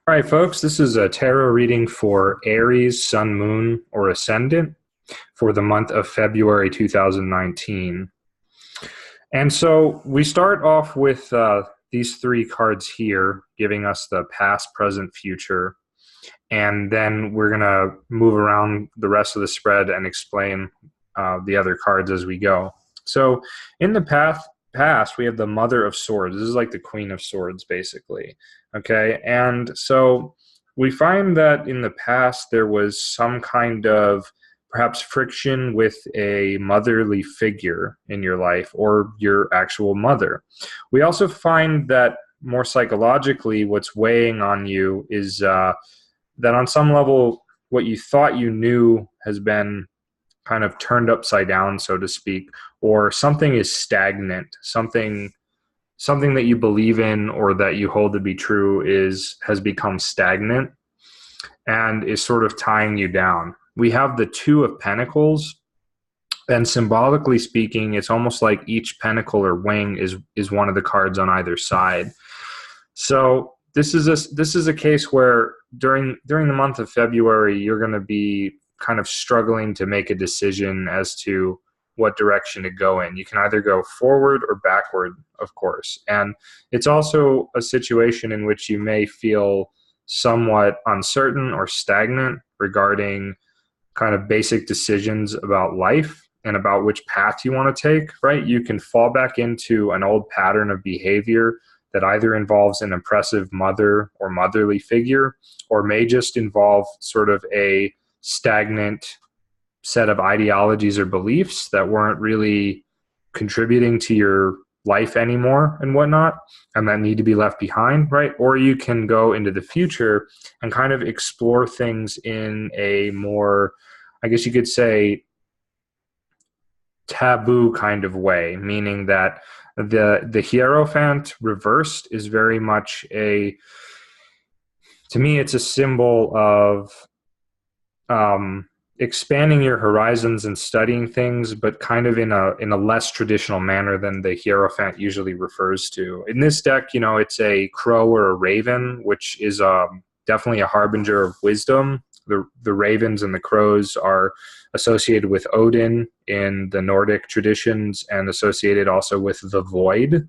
All right, folks, this is a tarot reading for Aries, Sun, Moon, or Ascendant for the month of February 2019. And so we start off with these three cards here, giving us the past, present, future. And then we're going to move around the rest of the spread and explain the other cards as we go. So in the past, we have the Mother of Swords. This is like the Queen of Swords, basically. Okay. And so we find that in the past, there was some kind of perhaps friction with a motherly figure in your life or your actual mother. We also find that more psychologically, what's weighing on you is that on some level, what you thought you knew has been kind of turned upside down, so to speak, or something is stagnant, something that you believe in or that you hold to be true has become stagnant and is sort of tying you down. We have the Two of Pentacles, and symbolically speaking, it's almost like each pentacle or wing is one of the cards on either side. So this is a case where during the month of February, you're going to be kind of struggling to make a decision as to what direction to go in. You can either go forward or backward, of course. And it's also a situation in which you may feel somewhat uncertain or stagnant regarding kind of basic decisions about life and about which path you want to take, right? You can fall back into an old pattern of behavior that either involves an impressive mother or motherly figure, or may just involve sort of a stagnant set of ideologies or beliefs that weren't really contributing to your life anymore and whatnot, and that need to be left behind, right? Or you can go into the future and kind of explore things in a more, I guess you could say, taboo kind of way, meaning that the Hierophant reversed is very much to me, it's a symbol of expanding your horizons and studying things, but kind of in a less traditional manner than the Hierophant usually refers to. In this deck, it's a crow or a raven, which is definitely a harbinger of wisdom. The ravens and the crows are associated with Odin in the Nordic traditions and associated also with the void.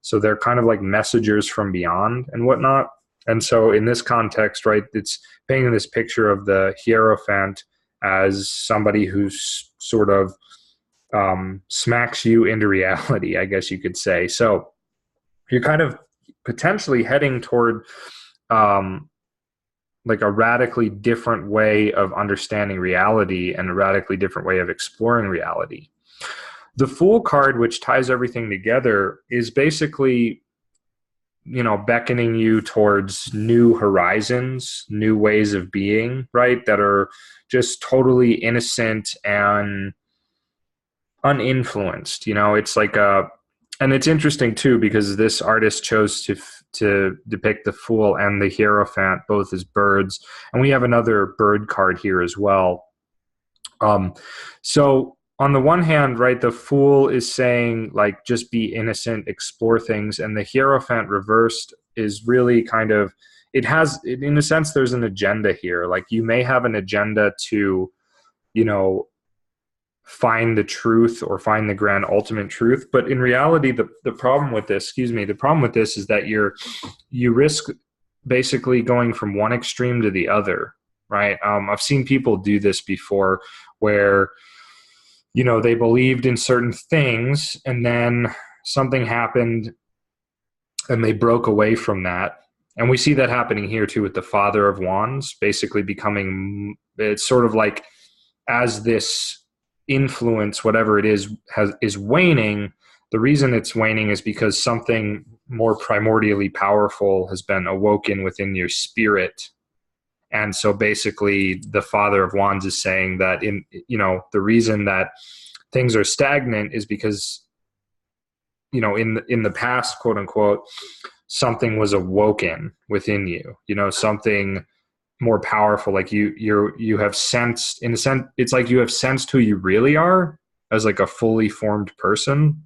So they're kind of like messengers from beyond and whatnot. And so in this context, right, it's painting this picture of the Hierophant as somebody who's sort of smacks you into reality, I guess you could say. So you're kind of potentially heading toward like a radically different way of understanding reality and a radically different way of exploring reality. The Fool card, which ties everything together, is basically, beckoning you towards new horizons, new ways of being, right? That are just totally innocent and uninfluenced. It's like and it's interesting too, because this artist chose to depict the Fool and the Hierophant both as birds. And we have another bird card here as well. So on the one hand, right, the Fool is saying, like, just be innocent, explore things. And the Hierophant reversed is really kind of, in a sense, there's an agenda here. Like, you may have an agenda to, find the truth or find the grand ultimate truth. But in reality, the problem with this, is that you risk basically going from one extreme to the other, right? I've seen people do this before where, they believed in certain things and then something happened and they broke away from that. And we see that happening here too with the Father of Wands, basically becoming, it's sort of like as this influence, whatever it is waning, the reason it's waning is because something more primordially powerful has been awoken within your spirit. And so basically the Father of Wands is saying that the reason that things are stagnant is because, in the past, quote unquote, something was awoken within you, something more powerful. Like you have sensed, in a sense, it's like you have sensed who you really are as like a fully formed person.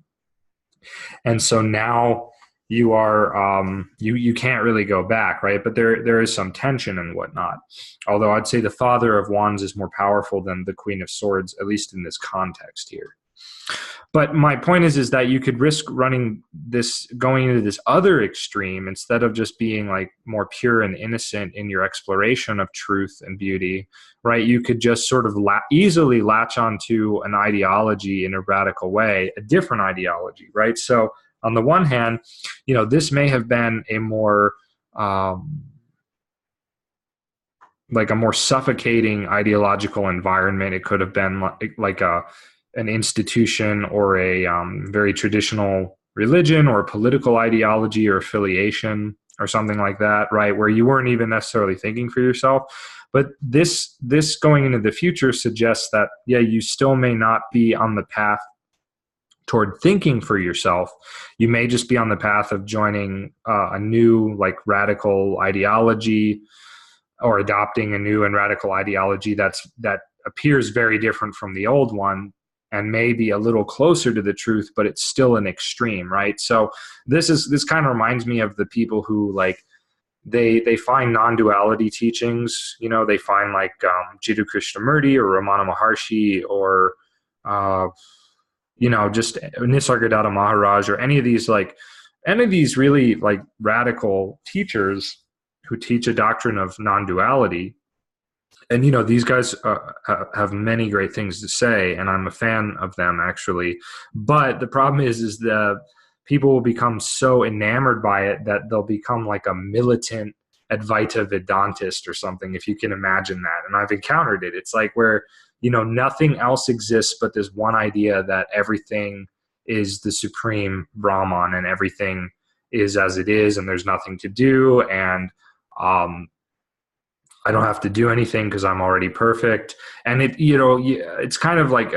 And so now you are you can't really go back, right? But there is some tension and whatnot. Although I'd say the Father of Wands is more powerful than the Queen of Swords, at least in this context here. But my point is that you could risk running this, going into this other extreme, instead of just being like more pure and innocent in your exploration of truth and beauty, right? You could just sort of easily latch onto an ideology in a radical way, a different ideology, right? So on the one hand, this may have been a more like a more suffocating ideological environment. It could have been like an institution or a very traditional religion or political ideology or affiliation or something like that, right? Where you weren't even necessarily thinking for yourself. But this going into the future suggests that, yeah, you still may not be on the path toward thinking for yourself. You may just be on the path of joining a new, like, radical ideology, or adopting a new and radical ideology that appears very different from the old one, and maybe a little closer to the truth, but it's still an extreme, right? So this kind of reminds me of the people who, like, they find non-duality teachings. They find like Jiddu Krishnamurti or Ramana Maharshi or just Nisargadatta Maharaj, or any of these really like radical teachers who teach a doctrine of non-duality. And, these guys have many great things to say, and I'm a fan of them, actually. But the problem is the people will become so enamored by it that they'll become like a militant Advaita Vedantist or something, if you can imagine that. And I've encountered it. It's like where, nothing else exists but this one idea that everything is the supreme Brahman and everything is as it is, and there's nothing to do, and I don't have to do anything because I'm already perfect. And it's kind of like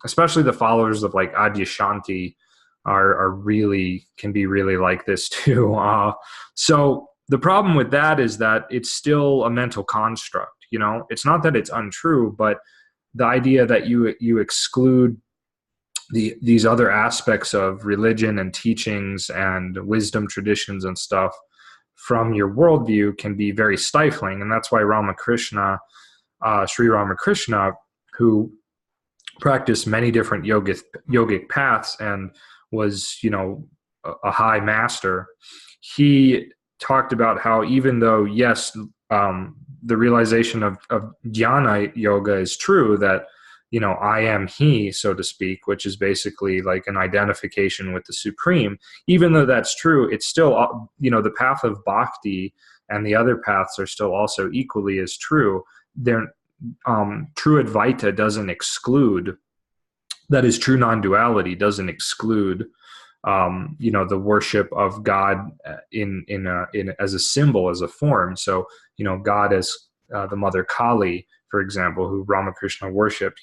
especially the followers of like Adyashanti can be really like this too. So the problem with that is that it's still a mental construct. It's not that it's untrue, but the idea that you exclude these other aspects of religion and teachings and wisdom traditions and stuff from your worldview can be very stifling. And that's why Sri Ramakrishna, who practiced many different yogic paths and was, a high master, he talked about how, even though, yes, the realization of jnana yoga is true, that, I am he, so to speak, which is basically like an identification with the supreme. Even though that's true, it's still, the path of bhakti and the other paths are still also equally as true. They're, true Advaita doesn't exclude, that is, true non-duality doesn't exclude, the worship of God in as a symbol, as a form. So, God as the Mother Kali, for example, who Ramakrishna worshipped,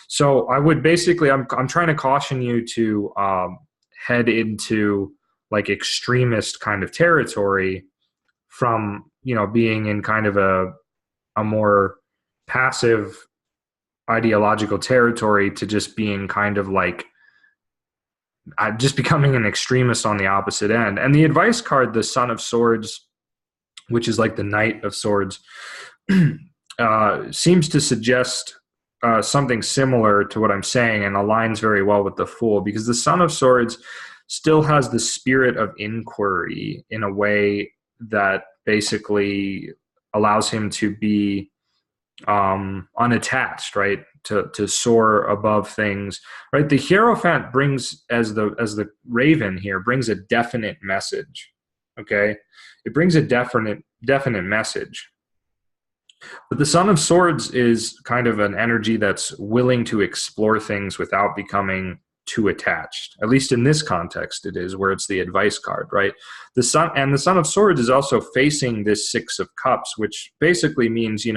So I would basically, I'm trying to caution you to head into like extremist kind of territory from, being in kind of a more passive ideological territory to just being kind of like, just becoming an extremist on the opposite end. And the advice card, the Son of Swords, which is like the Knight of Swords, seems to suggest something similar to what I'm saying, and aligns very well with the Fool, because the Son of Swords still has the spirit of inquiry in a way that basically allows him to be unattached, right? To soar above things, right? The Hierophant brings, as the raven here, brings a definite message. Okay, it brings a definite message. But the Son of Swords is kind of an energy that's willing to explore things without becoming too attached. At least in this context, it is, where it's the advice card, right? The Son of Swords is also facing this Six of Cups, which basically means,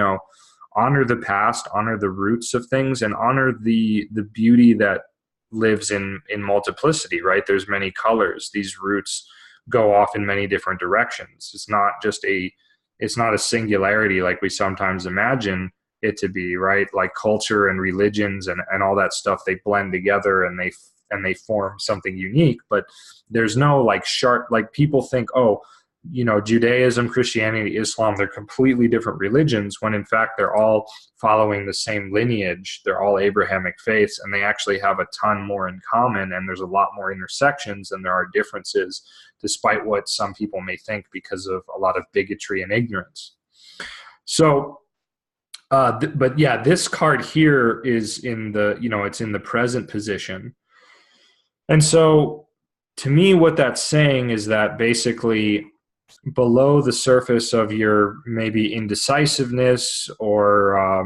honor the past, honor the roots of things, and honor the beauty that lives in multiplicity, right? There's many colors. These roots go off in many different directions. It's not a singularity like we sometimes imagine it to be, right? Like culture and religions and all that stuff, they blend together and and they form something unique. But there's no like sharp, like people think, oh, Judaism, Christianity, Islam, they're completely different religions, when in fact they're all following the same lineage. They're all Abrahamic faiths, and they actually have a ton more in common, and there's a lot more intersections than there are differences, despite what some people may think because of a lot of bigotry and ignorance. So, but yeah, this card here is in the, it's in the present position. And so to me, what that's saying is that basically below the surface of your maybe indecisiveness or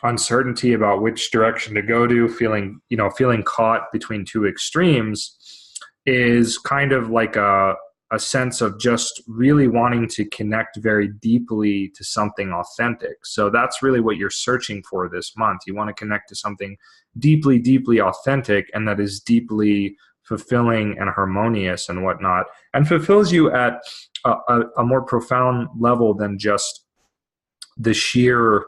uncertainty about which direction to go to, feeling caught between two extremes, is kind of like a sense of just really wanting to connect very deeply to something authentic. So that's really what you're searching for this month. You want to connect to something deeply, deeply authentic, and that is deeply fulfilling and harmonious and whatnot, and fulfills you at a more profound level than just the sheer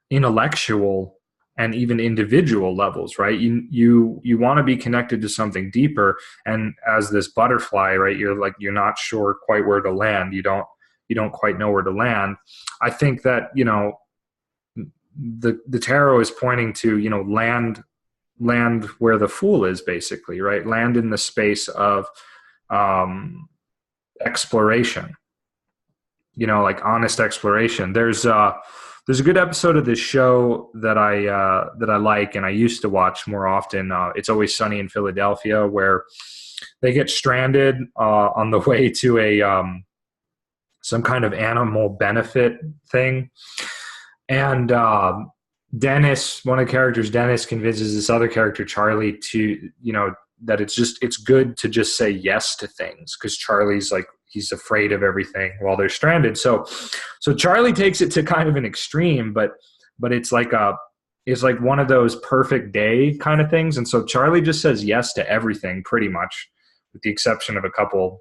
intellectual and even individual levels, right? You want to be connected to something deeper. And as this butterfly, right, you're not sure quite where to land. You don't quite know where to land. I think that, the tarot is pointing to, land where the fool is, basically, right? Land in the space of exploration, like honest exploration. There's a good episode of this show that I like, and I used to watch more often. It's Always Sunny in Philadelphia, where they get stranded on the way to some kind of animal benefit thing, and Dennis, one of the characters, Dennis, convinces this other character, Charlie, to, that it's good to just say yes to things, because Charlie's like, he's afraid of everything while they're stranded. So Charlie takes it to kind of an extreme, but it's like one of those perfect day kind of things. And so Charlie just says yes to everything pretty much, with the exception of a couple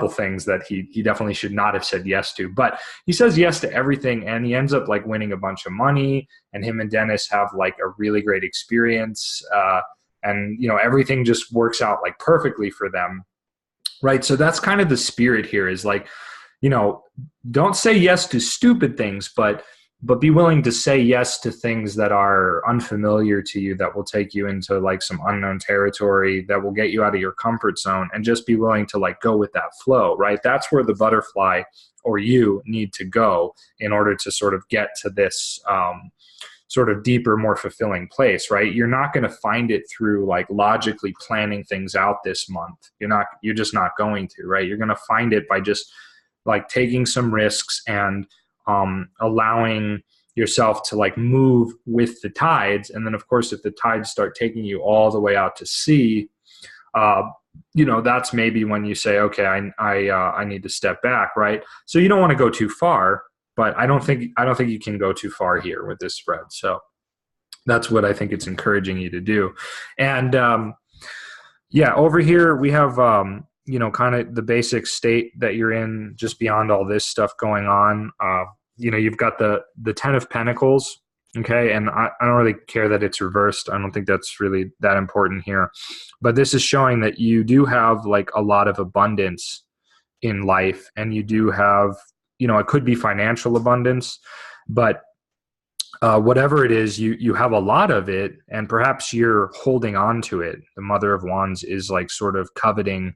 things that he definitely should not have said yes to, but he says yes to everything, and he ends up like winning a bunch of money, and him and Dennis have like a really great experience, and everything just works out like perfectly for them, right? So that's kind of the spirit here, is like, don't say yes to stupid things, but be willing to say yes to things that are unfamiliar to you, that will take you into like some unknown territory, that will get you out of your comfort zone, and just be willing to like go with that flow, right? That's where the butterfly or you need to go in order to sort of get to this sort of deeper, more fulfilling place, right? You're not going to find it through like logically planning things out this month. You're just not going to, right? You're going to find it by just like taking some risks and allowing yourself to like move with the tides. And then of course, if the tides start taking you all the way out to sea, that's maybe when you say, okay, I need to step back, right? So you don't want to go too far, but I don't think you can go too far here with this spread. So that's what I think it's encouraging you to do. And over here we have kind of the basic state that you're in, just beyond all this stuff going on. You've got the 10 of Pentacles, okay? And I don't really care that it's reversed. I don't think that's really that important here. But this is showing that you do have like a lot of abundance in life, and you do have, it could be financial abundance, but whatever it is, you have a lot of it, and perhaps you're holding on to it. The Mother of Wands is like sort of coveting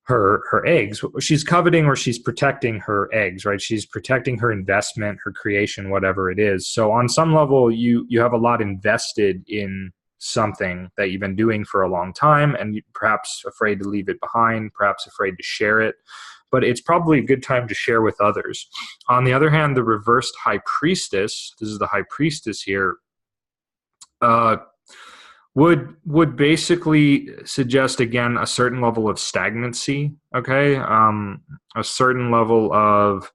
her eggs. She's coveting, or she's protecting her eggs, right? She's protecting her investment, her creation, whatever it is. So on some level, you have a lot invested in something that you've been doing for a long time, and you're perhaps afraid to leave it behind, perhaps afraid to share it. But it's probably a good time to share with others. On the other hand, the reversed High Priestess, this is the High Priestess here, would basically suggest, again, a certain level of stagnancy, okay? A certain level of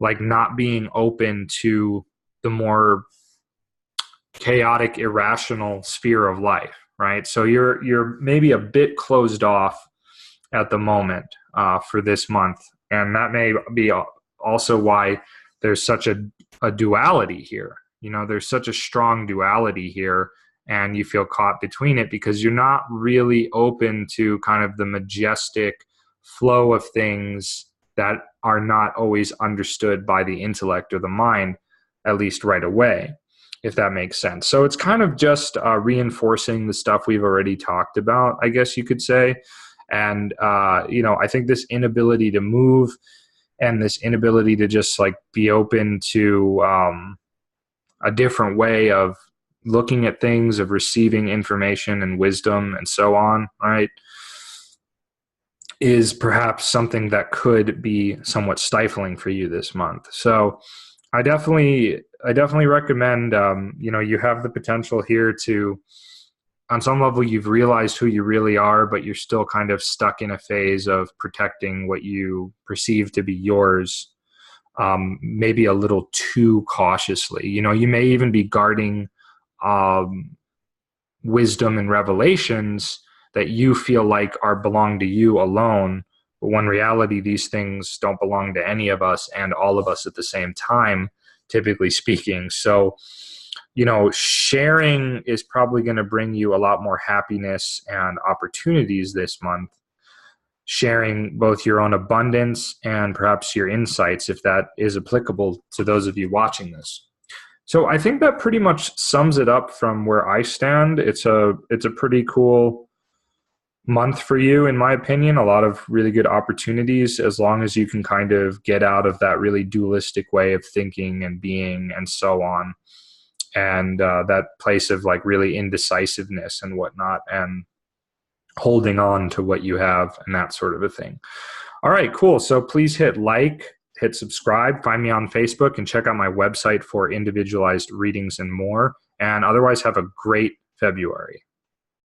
like not being open to the more chaotic, irrational sphere of life, right? So you're maybe a bit closed off at the moment for this month. And that may be also why there's such a duality here. There's such a strong duality here. and you feel caught between it because you're not really open to kind of the majestic flow of things that are not always understood by the intellect or the mind, at least right away, if that makes sense. So it's kind of just reinforcing the stuff we've already talked about, I guess you could say. And, I think this inability to move and this inability to just like be open to a different way of looking at things, of receiving information and wisdom and so on, right, is perhaps something that could be somewhat stifling for you this month. So I definitely recommend, you have the potential here to, on some level, you've realized who you really are, but you're still kind of stuck in a phase of protecting what you perceive to be yours, maybe a little too cautiously. You may even be guarding wisdom and revelations that you feel like belong to you alone. But when in reality, these things don't belong to any of us and all of us at the same time, typically speaking. So, sharing is probably going to bring you a lot more happiness and opportunities this month. Sharing both your own abundance and perhaps your insights, if that is applicable to those of you watching this. So I think that pretty much sums it up from where I stand. It's a pretty cool month for you, in my opinion. A lot of really good opportunities, as long as you can kind of get out of that really dualistic way of thinking and being and so on. And that place of like really indecisiveness and whatnot, and holding on to what you have and that sort of a thing. All right, cool. So please hit like, hit subscribe, find me on Facebook, and check out my website for individualized readings and more. And otherwise, have a great February.